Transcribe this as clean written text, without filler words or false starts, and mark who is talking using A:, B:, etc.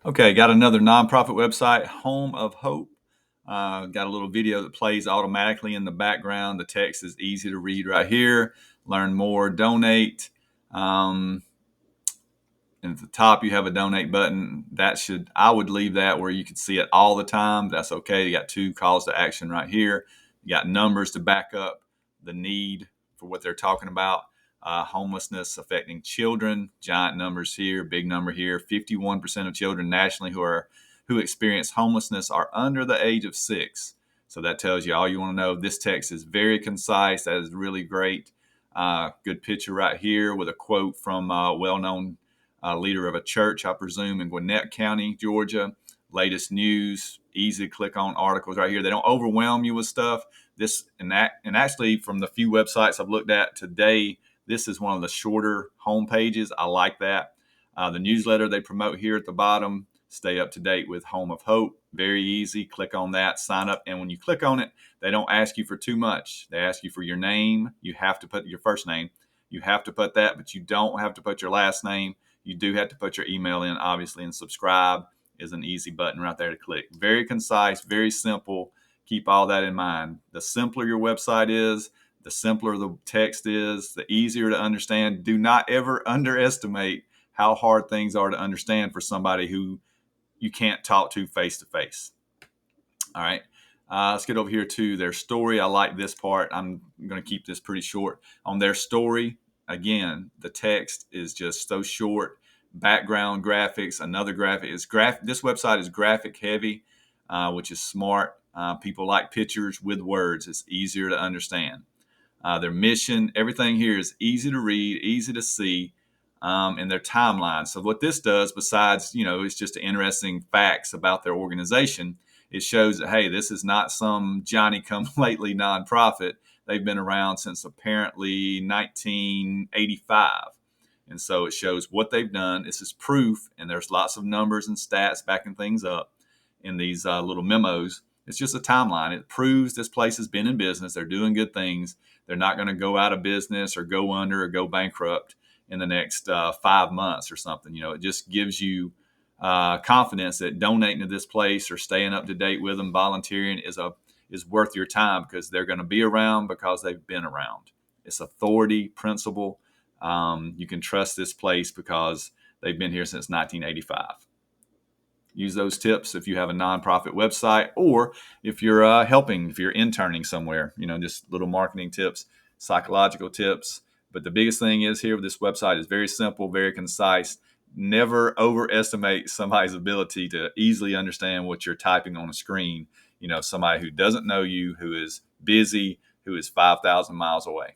A: Okay, got another nonprofit website, Home of Hope. Got a little video that plays automatically in the background. The text is easy to read right here. Learn more, donate. Um, and at the top, you have a donate button. I would leave that where you can see it all the time. That's okay. You got two calls to action right here. You got numbers to back up the need for what they're talking about. Homelessness affecting children, giant numbers here, big number here. 51% of children nationally who experience homelessness are under the age of 6. So that tells you all you want to know. This text is very concise. That is really great. Good picture right here with a quote from a well-known leader of a church, I presume, in Gwinnett County, Georgia. Latest news, easy to click on articles right here. They don't overwhelm you with stuff. This and actually, from the few websites I've looked at today, this is one of the shorter home pages. I like that. The newsletter they promote here at the bottom. Stay up to date with Home of Hope. Very easy. Click on that, sign up, and when you click on it, they don't ask you for too much. They ask you for your name. You have to put your first name. You have to put that, but you don't have to put your last name. You do have to put your email in, obviously, and subscribe is an easy button right there to click. Very concise, very simple. Keep all that in mind. The simpler your website is, the simpler the text is, the easier to understand. Do not ever underestimate how hard things are to understand for somebody who you can't talk to face to face. All right. Let's get over here to their story. I like this part. I'm going to keep this pretty short. On their story, again, the text is just so short. Background graphics, another graphic is This website is graphic heavy, which is smart. People like pictures with words. It's easier to understand. Their mission, everything here is easy to read, easy to see, and their timeline. So what this does, besides, it's just interesting facts about their organization, it shows that, hey, this is not some Johnny come lately nonprofit. They've been around since apparently 1985. And so it shows what they've done. This is proof, and there's lots of numbers and stats backing things up in these little memos. It's just a timeline. It proves this place has been in business. They're doing good things. They're not going to go out of business or go under or go bankrupt in the next 5 months or something. It just gives you confidence that donating to this place or staying up to date with them, volunteering is worth your time because they're going to be around because they've been around. It's authority, principle. You can trust this place because they've been here since 1985. Use those tips if you have a nonprofit website or if you're if you're interning somewhere, just little marketing tips, psychological tips. But the biggest thing is here with this website is very simple, very concise. Never overestimate somebody's ability to easily understand what you're typing on a screen. Somebody who doesn't know you, who is busy, who is 5,000 miles away.